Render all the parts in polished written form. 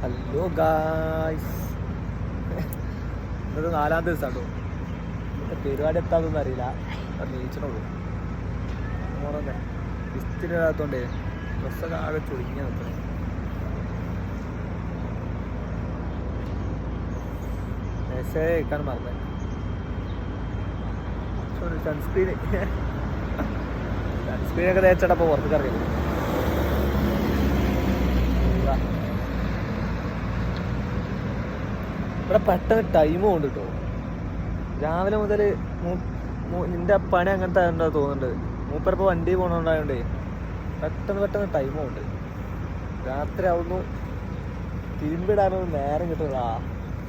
Hello guys, ഇന്നത്തെ 4-ാം ദിവസം കേട്ടോ. പരിപാടി എത്താതൊന്നും അറിയില്ല, നീച്ചണുള്ളൂ. മോറന്നെ ഇസ്തിരി ഇടാത്തോണ്ടേ ഡ്രസ്സൊക്കെ ആകെ ചുരുങ്ങിയ നിൽക്കണം. മെസ്സേജ് അയക്കാൻ മറന്നേ. സൺസ്ക്രീനൊക്കെ തേച്ചടപ്പോൾ പുറത്തേക്ക് ഇറങ്ങിയത്. ഇവിടെ പെട്ടെന്ന് ടൈം കൊണ്ട് കേട്ടോ. രാവിലെ മുതൽ നിന്റെ പണി അങ്ങനത്തെ ഉണ്ടോ തോന്നുന്നുണ്ട്. മൂപ്പരപ്പോൾ വണ്ടി പോകണുണ്ടായോണ്ടേ പെട്ടെന്ന് ടൈം കൊണ്ട്. രാത്രി ആവുന്നു, തിരുമ്പിടാനൊന്നും നേരം കിട്ടില്ല.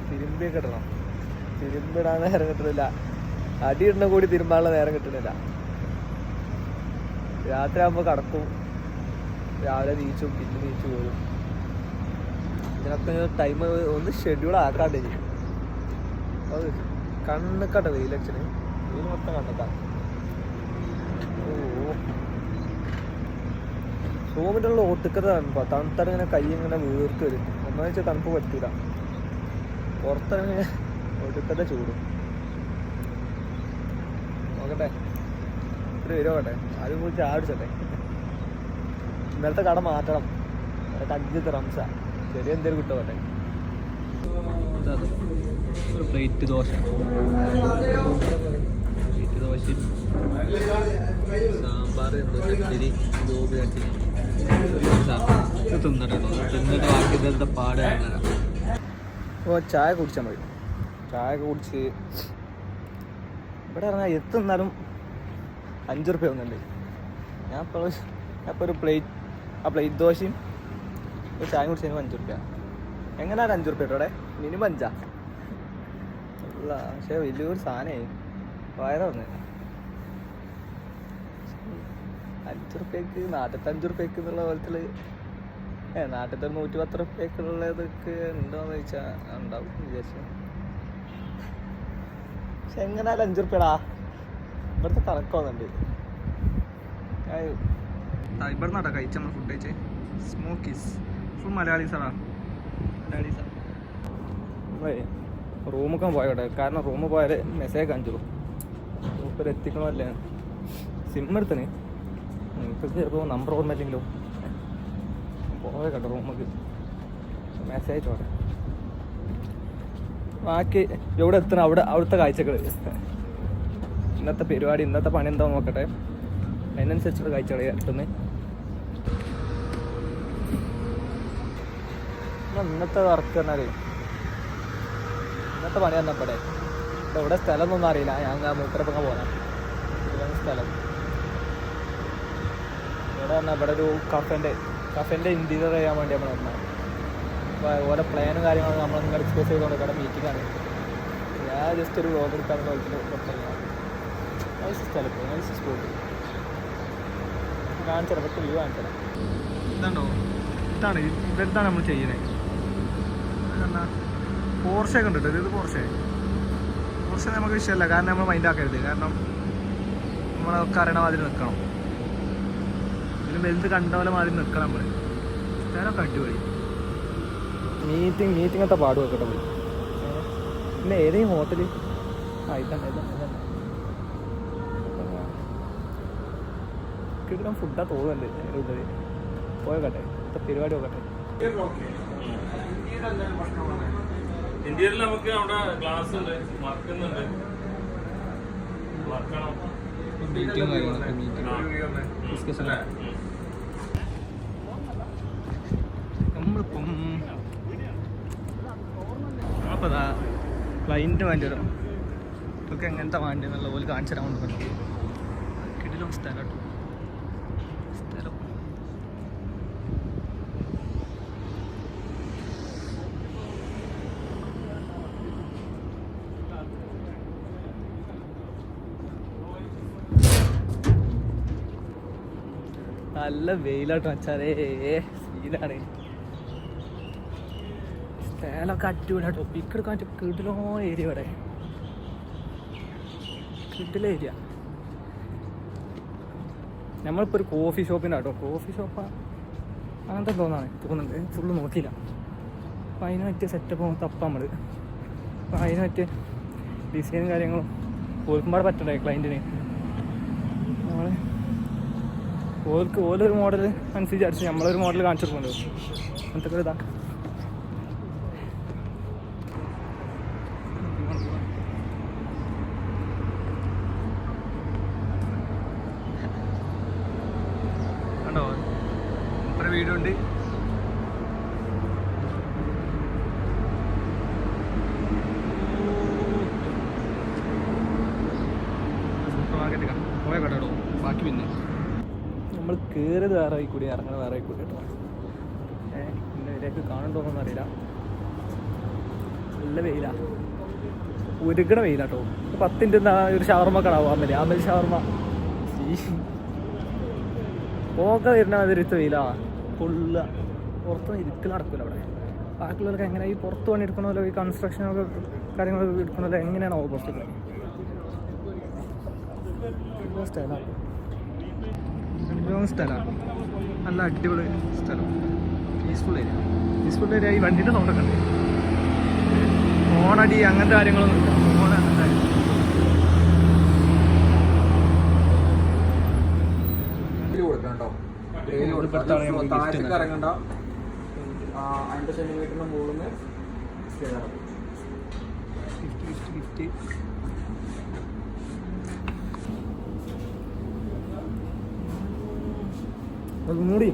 തിരുമ്പിയൊക്കെ ഇടണം, തിരുമ്പിടാൻ നേരം കിട്ടുന്നില്ല. അടി ഇടുന്ന കൂടി തിരുമ്പാനുള്ള നേരം കിട്ടുന്നില്ല. രാത്രി ആകുമ്പോൾ കിടക്കും, രാവിലെ നീച്ചും പിന്നെ നീച്ചു പോരും. ഇതിനൊക്കെ ടൈം ഒന്ന് ഷെഡ്യൂൾ ആക്കാണ്ട് ചെയ്യും. അത് കണ്ണുക്കട്ടെ വെയിലക്ഷന്, വെയിൽ മൊത്തം കണ്ണുക്കാം. റൂമിൻ്റെ ഉള്ള ഒട്ടുക്കത്തെ തണുപ്പാ. തണുത്താൽ ഇങ്ങനെ കൈ ഇങ്ങനെ വീർത്ത് വരും. ഒന്നാന്ന് വെച്ചാൽ തണുപ്പ് പറ്റൂല. പുറത്തിറങ്ങി ഒടുക്കത്തെ ചൂടും. നോക്കട്ടെ ഇത്ര വരുമോട്ടെ, അത് പോയി ചാടിച്ചട്ടെ. ഇന്നലത്തെ കട മാറ്റണം. 5 ദിർഹംസാ. ചെറിയ എന്തേലും കിട്ടുമട്ടെ. ഒരു പ്ലേറ്റ് ദോശ, സാമ്പാർ, ചട്ടിരി, ഗോപി ചട്ടിനി തിന്നിട്ടോ. തിന്നിട്ട് ബാക്കി ഇന്നത്തെ പാട് അങ്ങനെ. അപ്പോൾ ചായ കുടിച്ചാൽ മതി. ചായ കുടിച്ച് ഇവിടെ പറഞ്ഞാൽ എത്തുന്നാലും 5 റുപ്യ ഒന്നുണ്ട്. ഞാൻ ഇപ്പോൾ ഒരു പ്ലേറ്റ് ദോശയും ഒരു ചായ കുടിച്ചതിന് 5 റുപ്യ. എങ്ങനെയാണ് 5 റുപ്യ കേട്ടോ? മിനിമം 5. അല്ല, പക്ഷേ വലിയൊരു സാധനമായി വയറന്ന്. 5 റുപ്യക്ക്, നാട്ടിലത്തെ 5 റുപ്യക്ക് എന്നുള്ള പോലത്തിൽ നാട്ടിലത്തെ 110 റുപ്യക്കുള്ളതൊക്കെ ഉണ്ടോയെന്ന് ചോദിച്ചാൽ ഉണ്ടാവും വിചാരിച്ചു. പക്ഷെ എങ്ങനെയാലും 5 റുപ്യടാ. ഇവിടുത്തെ കണക്കൊന്നുണ്ട്. ഇവിടെ നടാ കഴിച്ച നമ്മൾ ഫുഡ് കഴിച്ചേ. Smokies full മലയാളീസാണ്. റൂമൊക്കെ പോയോട്ടെ. കാരണം റൂമിൽ പോയാൽ മെസ്സേജ് കാണിച്ചോളൂ. ഇപ്പോൾ എത്തിക്കണമല്ലേ. സിം എടുത്തിന് ഇപ്പോൾ ചിലപ്പോൾ നമ്പർ ഓർമ്മയില്ലെങ്കിലോ. പോയ കേട്ടോ റൂമൊക്കെ മെസ്സേജ് അയച്ചോട്ടെ. ബാക്കി എവിടെ എത്തണം അവിടുത്തെ കാഴ്ചകൾ, ഇന്നത്തെ പരിപാടി, ഇന്നത്തെ പണി എന്താ നോക്കട്ടെ. അതിനനുസരിച്ചുള്ള കാഴ്ചകൾ എത്തുന്നത്. ഇന്നത്തെ വർക്ക് പറഞ്ഞാൽ, ഇന്നത്തെ പണി പറഞ്ഞപ്പോടെ ഇവിടെ സ്ഥലം ഒന്നും അറിയില്ല. ഞാൻ മൂപ്പരപ്പൊക്കെ പോകാൻ ഇതാണ് സ്ഥലം. ഇവിടെ പറഞ്ഞാൽ ഇവിടെ ഒരു കഫേൻ്റെ ഇൻറ്റീരിയർ ചെയ്യാൻ വേണ്ടി നമ്മൾ വന്നാൽ. അപ്പോൾ ഓരോ പ്ലാനും കാര്യങ്ങളും നമ്മളിങ്ങനെ ഡിസ്കസ് ചെയ്തുകൊണ്ട് ഇവിടെ മീറ്റിംഗാണ്. ഞാൻ ജസ്റ്റ് ഒരു വ്ലോഗ് എടുക്കാമെന്ന് വെച്ചിട്ട് നൈസ് സ്ഥലം, നൈസ് സ്പോട്ട് കാണിച്ചത്. പക്ഷേ വ്യൂ കാണിച്ചത് ഇതുണ്ടോ? ഇതാണ് നമ്മൾ ചെയ്യുന്നത്. എന്നാ പോർഷയൊക്കെ ഉണ്ട് കേട്ടോ. ഇത് പോർഷ നമുക്ക് വിഷയമല്ല. കാരണം നമ്മൾ മൈൻഡ് ആക്കരുത്. കാരണം നമ്മളൊക്കെ അറിയണ മാതിരി നിൽക്കണം. ഇതിന് വലുത് കണ്ട പോലെ മാതിരി നിൽക്കണം നമ്മൾ. ഞാനൊക്കെ അടിപൊളി. മീറ്റിങ്ങത്തെ പാട് വെക്കട്ടെ പോയി. പിന്നെ ഏതെങ്കിലും ഹോട്ടല് ഇതന്നെ കിട്ടാൻ ഫുഡാ തോന്നുന്നുണ്ട്. അതിൻ്റെ ഉള്ളിൽ പോയോക്കട്ടെ. ഇത്തെ പരിപാടി നോക്കട്ടെ. ഇന്ത്യയിൽ നമുക്ക് അവിടെ ഗ്ലാസ് ഉണ്ട്, മറക്കുന്നുണ്ട്. നമ്മളിപ്പം അപ്പോൾ ക്ലൈൻറ്റ് വേണ്ടി വരും. ഇതൊക്കെ എങ്ങനത്തെ വേണ്ടി എന്നുള്ള പോലെ കാണിച്ചു തരാൻ കൊണ്ട് പറ്റും. കിടിലം സ്ഥലം കേട്ടോ. സ്ഥലം നല്ല വെയിലാട്ടോ വെച്ചാലേ സീനാണ്. സ്ഥലമൊക്കെ അടിപൊളിയാട്ടോ. പിക്കെടുക്കാൻ കിടിലോ ഏരിയ. ഇവിടെ കിടില ഏരിയ. നമ്മളിപ്പോൾ ഒരു കോഫി ഷോപ്പിൻ്റെ കേട്ടോ. കോഫി ഷോപ്പാ അങ്ങനത്തെ തോന്നുന്നുണ്ട്. ഫുള്ള് നോക്കിയില്ല. അപ്പം അതിന് പറ്റിയ സെറ്റപ്പ് തപ്പാം നമ്മൾ. അപ്പം അതിന് പറ്റിയ ഡിസൈനും കാര്യങ്ങളും ഓർക്കുമ്പോൾ പറ്റണ്ടേ ക്ലയൻറ്റിന്. നമ്മൾ ഓരൊരു മോഡൽ അനുസരിച്ച് അടിച്ച് നമ്മളൊരു മോഡൽ കാണിച്ചു കൊടുക്കുന്നുണ്ട്. അങ്ങനത്തെ ഒരു ഇതാണ്. കണ്ടോ ഒരു വീഡിയോ ഉണ്ട്. സൂപ്പർ മാർക്കറ്റ് പോയ കടോ ബാക്കി പിന്നെ നമ്മൾ കയറിയത് വേറെ ആയിക്കൂടി ഇറങ്ങുന്നത് വേറെ ആയിക്കൂടി കേട്ടോ. പിന്നെ ഇതിലേക്ക് കാണണ്ടോന്നൊന്നും അറിയില്ല. നല്ല വെയിലാണ്, ഉരുകണ വെയിലാട്ടോ. 10 മിനിറ്റ് ഒരു ഷവർമ്മ കടാവും അമ്മല് അമ്മല് ഷവർമ്മ പോക വരുന്ന അതിരുത്ത വെയിലാണ്. ഫുള്ള പുറത്ത് ഇരിക്കൽ നടക്കില്ല അവിടെ. ബാക്കിയുള്ളവർക്ക് എങ്ങനെ ഈ പുറത്ത് പണി എടുക്കണമല്ലോ, ഈ കൺസ്ട്രക്ഷനൊക്കെ കാര്യങ്ങളൊക്കെ എടുക്കണമല്ലോ, എങ്ങനെയാണോ പുറത്തേക്ക് സ്ഥലമാണ്. സ്ഥലമാണ് നല്ല അടിപൊളി സ്ഥലം. Peaceful area. ഈ വണ്ടീൻ്റെ സൗണ്ടൊക്കെ ഉണ്ട്. ഫോണടി അങ്ങനത്തെ കാര്യങ്ങളൊന്നും ഇല്ല. ഫോൺ അങ്ങനത്തെ താഴത്തേക്ക് ഇറങ്ങണ്ട. 5 സെന്റിമീറ്ററിന് മുകളിൽ 50 മൂടി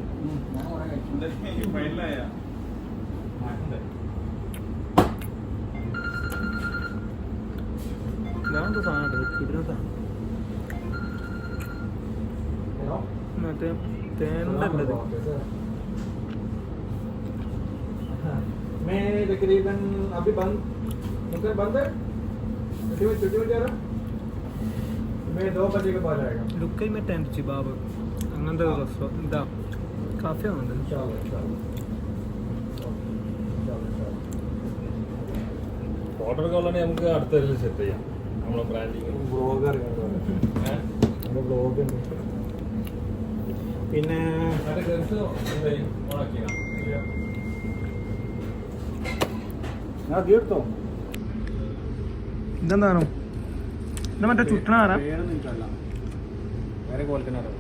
ഇതാണെന്തോ സാധനം കിട്ടുന്ന സാധനം. മറ്റേ തേനുണ്ടല്ലത്. मैं तकरीबन अभी बंद है 2 बजे के बाद आएगा. ലുക്കൈ മെറ്റാൻറ്റി ബാബ് അങ്ങനത്തെ റെസ്റ്റോറൻറ്റ് ഇതാ കാഫേ ഉണ്ട്. ഓർഡർ കോളാണെങ്കിൽ നമുക്ക് അടുത്ത സെറ്റ് ചെയ്യാം. നമ്മളെ ബ്രാൻഡിങ് ബ്ലോഗ് ഉണ്ട്. പിന്നെ ഇതെന്താണോ ഇത് മറ്റേ ചുട്ടണാറാ വേറെ കോലത്തിനാറോ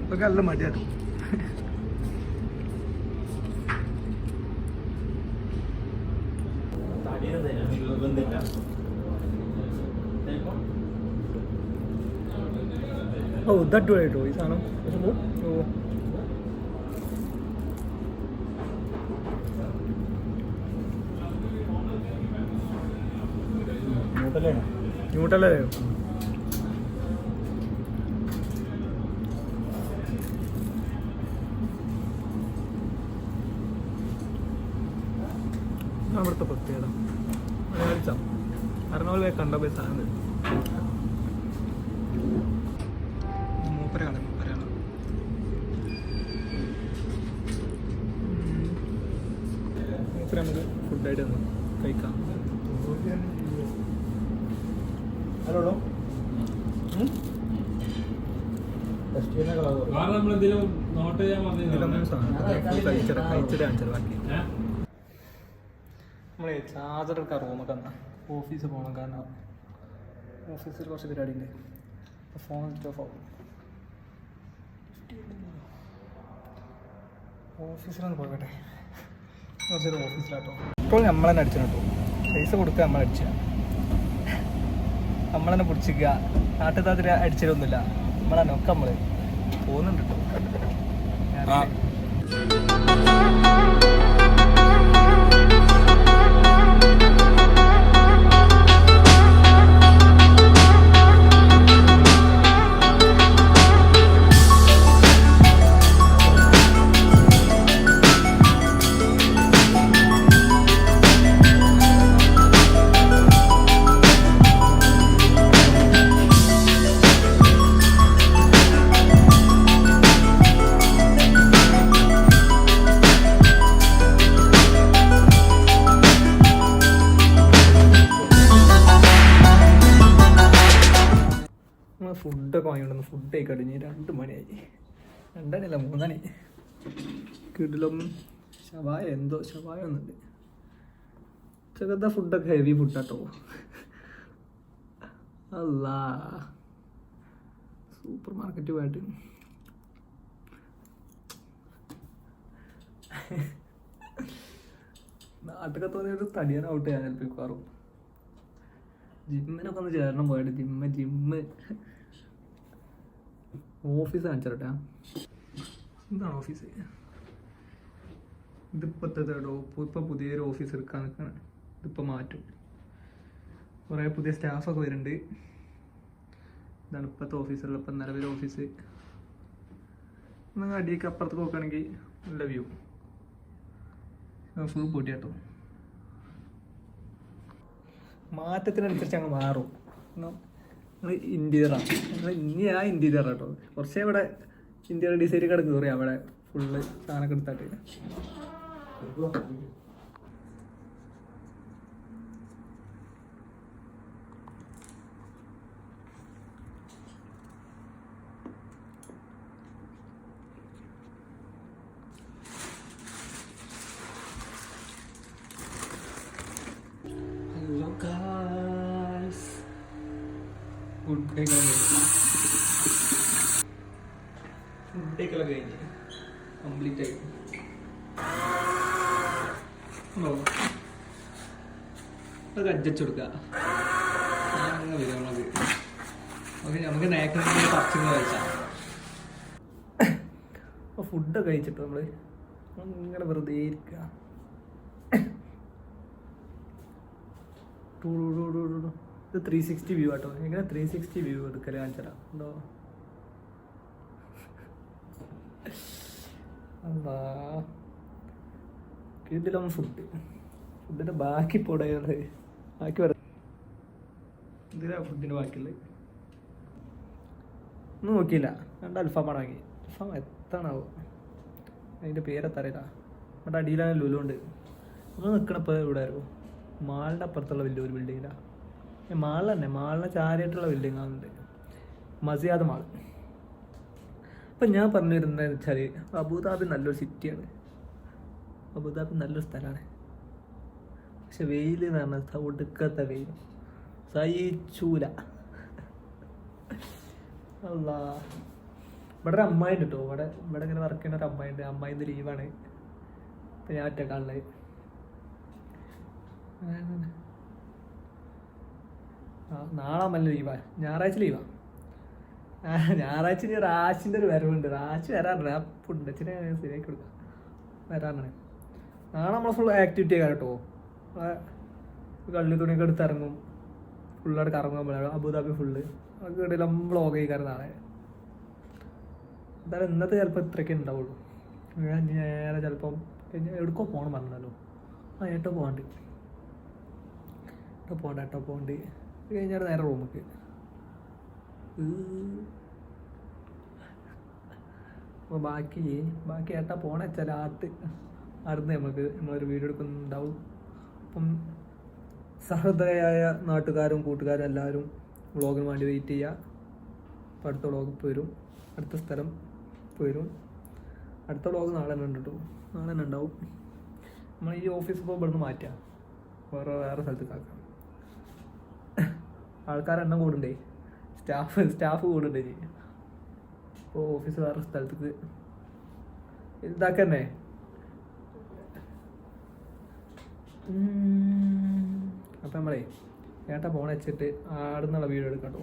ഇതൊക്കെ നല്ല മടിയാണ്. ഓ ഇതടിപൊളിയായിട്ടോ ഈ സാധനം. ഓ ന്യൂട്ടല്ലേ അവിടുത്തെ പ്രത്യേകത. മലയാളിച്ചാ എറണാകുളം കണ്ട പോയി സാധനം മൂപ്പരയാണ്. മൂപ്പര നമുക്ക് ഫുഡായിട്ട് ഒന്ന് കഴിക്കാം. ഹലോ നമ്മളെന്തെങ്കിലും നോട്ട് ചെയ്യാൻ കഴിച്ചിട്ട് ബാക്കി നമ്മളെ ചാർജർ എടുക്കാൻ റൂമൊക്കെ എന്നാ ഓഫീസിൽ പോകണം. കാരണം ഓഫീസിൽ കുറച്ച് പരിപാടി ഉണ്ട്. ഫോൺ സ്വിച്ച് ഓഫ് ആവും. ഓഫീസിലൊന്ന് പോകട്ടെ. കുറച്ചൊരു ഓഫീസിലാട്ടോ. ഇപ്പോൾ നമ്മൾ തന്നെ അടിച്ചു കേട്ടോ. പൈസ കൊടുക്കുക, നമ്മൾ അടിച്ച നമ്മൾ തന്നെ പിടിച്ചിക്കുക. നാട്ടിൽ താത്തിരി അടിച്ചിട്ടൊന്നുമില്ല. നമ്മളെ ഒക്കെ നമ്മൾ പോകുന്നുണ്ട് കേട്ടോ. ഫുഡൊക്കെ വാങ്ങിക്കൊണ്ടു. ഫുഡ് കഴിക്കട്ടെ. 2 മണിയായി. 2 മണിയല്ല 3 മണി. കിടിലും ഷവായ എന്തോ ഷവായ ഒന്നുണ്ട്. ഉച്ചക്കത്തെ ഫുഡൊക്കെ ഹെവി ഫുഡാട്ടോ. അല്ലാ സൂപ്പർ മാർക്കറ്റ് പോയിട്ട് നാട്ടിലൊക്കെ തോന്നിയൊരു തടിയാനാവട്ടെ ഞാൻ ഏൽപ്പിക്കാറും. ജിമ്മിനൊക്കെ ഒന്ന് ചേരണം പോയിട്ട്. ജിമ്മ് ഓഫീസ് കാണിച്ചോട്ടെ. എന്താണ് ഓഫീസ്? ഇതിപ്പോഴത്തെ ഇപ്പം പുതിയൊരു ഓഫീസ് എടുക്കാൻ നിൽക്കുകയാണ്. ഇതിപ്പോൾ മാറ്റും. കുറേ പുതിയ സ്റ്റാഫൊക്കെ വരുന്നുണ്ട്. ഇതാണ് ഇപ്പോഴത്തെ ഓഫീസുള്ള ഇപ്പം നിലവിലെ ഓഫീസ്. നിങ്ങൾ അടിയൊക്കെ അപ്പുറത്ത് നോക്കുകയാണെങ്കിൽ നല്ല വ്യൂ. ഫുൾ പൊട്ടി കേട്ടോ. മാറ്റത്തിനനുസരിച്ച് അങ്ങ് മാറും. നിങ്ങൾ ഇൻറ്റീരിയറാണ്. നിങ്ങൾ ഇനി ആ ഇൻറ്റീരിയർ കേട്ടോ. കുറച്ചേ ഇവിടെ ഇൻറ്റീരിയർ ഡിസൈൻ കട കയറി അവിടെ ഫുള്ള് സാധനമൊക്കെ എടുത്തായിട്ട്. ഹലോ ഗായ്സ്, ഫുഡ് ഫുഡൊക്കെ കഴിഞ്ഞ് കംപ്ലീറ്റ് ആയി. അത് അഡ്ജസ്റ്റ് കൊടുക്കുക. അങ്ങനെ വരും നമുക്ക്. ഓക്കെ, നമുക്ക് നേക്കണെങ്കിൽ പച്ചങ്ങ കഴിച്ചാൽ. അപ്പോൾ ഫുഡൊക്കെ കഴിച്ചിട്ട് നമ്മൾ ഇങ്ങനെ വെറുതെ ഇരിക്കുക. ഇത് 360 വ്യൂ ആട്ടോ. എങ്ങനെ 360 വ്യൂ എടുക്കല് കാണിച്ചാ ഉണ്ടോ? എന്താ ഇതിലൊന്നും ഫുഡിൻ്റെ ബാക്കി പോടേണ്ടത് ബാക്കി വര ഇതിലാണ് ഫുഡിൻ്റെ ബാക്കിയുള്ളത്. ഒന്നും നോക്കിയില്ല. 2 അൽഫാമാണ് വാങ്ങി. അൽഫാം എത്താണാവോ? അതിൻ്റെ പേരെത്തറിയില്ല. നമ്മുടെ അടിയിലാണ് ലുലുണ്ട്. നമ്മൾ നിൽക്കണപ്പോൾ ഇവിടെ ആയിരുന്നു മാളിൻ്റെ അപ്പുറത്തുള്ള വലിയൊരു ബിൽഡിങ്ങിലാണ്. മാളിൽ തന്നെ മാളിനെ ചാരിയായിട്ടുള്ള ബിൽഡിംഗ് ആണുണ്ട്. മസിയാദ് മാൾ. അപ്പം ഞാൻ പറഞ്ഞു വരുന്നതെന്ന് വെച്ചാൽ അബുദാബി നല്ലൊരു സിറ്റിയാണ്. അബുദാബി നല്ലൊരു സ്ഥലമാണ്. പക്ഷെ വെയിൽ എന്ന് പറഞ്ഞാൽ ഒടുക്കത്തെ വെയിൽ സഹിച്ചൂല. അല്ല ഇവിടെ ഒരു അമ്മായിണ്ട് കേട്ടോ. ഇവിടെ ഇങ്ങനെ വർക്ക് ചെയ്യുന്ന ഒരു അമ്മായിണ്ട്. അമ്മായിന്ന് ലീവാണ്. ഇപ്പം ഞാൻ ഒറ്റക്കാണുള്ളത്. നാളെ നല്ല ലീവാ. ഞായറാഴ്ച ലീവാ. ഞായറാഴ്ച ഇനി റാഷിൻ്റെ ഒരു വരവുണ്ട്. റാഷ് വരാറുണ്ട്. ആ പുണ്ടച്ചിനെ ശരിയാക്കി കൊടുക്കാം. വരാറാണ്. നാളെ നമ്മൾ ഫുൾ ആക്ടിവിറ്റി ആക്കാം കേട്ടോ. കള്ളി തുണിയൊക്കെ എടുത്ത് ഇറങ്ങും. ഫുള്ളായിട്ട് കറങ്ങാൻ പോലെ അബുദാബി ഫുള്ള് അതൊക്കെ ഇടയിൽ വ്ളോഗ് കഴിക്കാറ് നാളെ. എന്തായാലും ഇന്നത്തെ ചിലപ്പോൾ ഇത്രയൊക്കെ ഉണ്ടാവുള്ളൂ. നേരെ ചിലപ്പം എവിടേക്കോ പോകണം പറഞ്ഞല്ലോ. ഏട്ടോ പോകണ്ട് ഇത് കഴിഞ്ഞാൽ നേരെ റൂമിലേക്ക്. അപ്പോൾ ബാക്കി ഏട്ടാ പോണേ വെച്ചാൽ അടുത്ത് നമ്മളൊരു വീഡിയോ എടുക്കുന്നുണ്ടാവും. അപ്പം സഹൃദയായ നാട്ടുകാരും കൂട്ടുകാരും എല്ലാവരും വ്ളോഗിന് വേണ്ടി വെയിറ്റ് ചെയ്യുക. അപ്പോൾ അടുത്ത വ്ളോഗ് ഇപ്പോൾ വരും. അടുത്ത സ്ഥലം ഇപ്പോൾ വരും. അടുത്ത വ്ളോഗ് നാളെ തന്നെ ഉണ്ട് കേട്ടോ. നാളെ തന്നെ ഉണ്ടാവും. നമ്മൾ ഈ ഓഫീസ് ഇപ്പോൾ ഇവിടുന്ന് മാറ്റുക. വേറെ സ്ഥലത്തേക്ക് ആക്കാം. ആൾക്കാരെണ്ണം കൂടുണ്ടേ. സ്റ്റാഫ് കൂടുണ്ടേ. അപ്പോൾ ഓഫീസ് വേറെ സ്ഥലത്തേക്ക് ഇതാക്കന്നെ. അപ്പം നമ്മളേ ഏട്ടാ ഫോൺ വെച്ചിട്ട് ആടുന്നുള്ള വീഡിയോ എടുക്കട്ടോ.